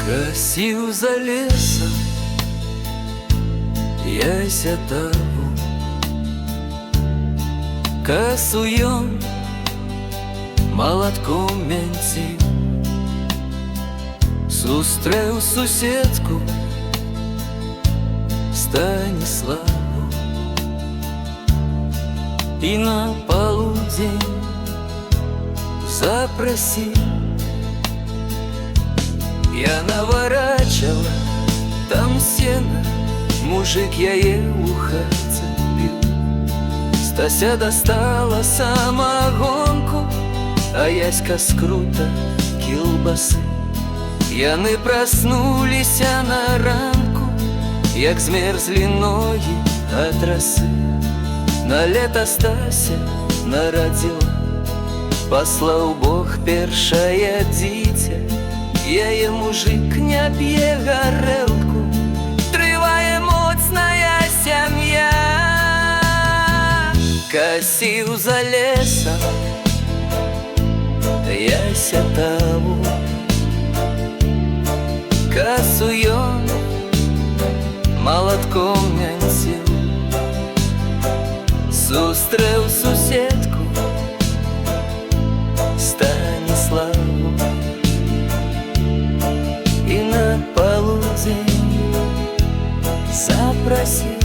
Косил за лесом яся таву, косуем молотком мянців, зустрів сусідку Станіславу, і на полудень запросил. Я наворачивала там сено, мужик яе у хатце пил. Стася достала самогонку, а яська скрута кілбасы. Яны проснуліся на ранку, як змерзлі ноги ад расы. На лето Стася нарадзіла, паслаў Бог першае дзіця. Яе мужик не п'е гарэлку, трывае моцная сям'я. Косіў за лесом яся таву, косу ён молотком мянціў, зустріў суседку Станіславу, и на полудень запросил.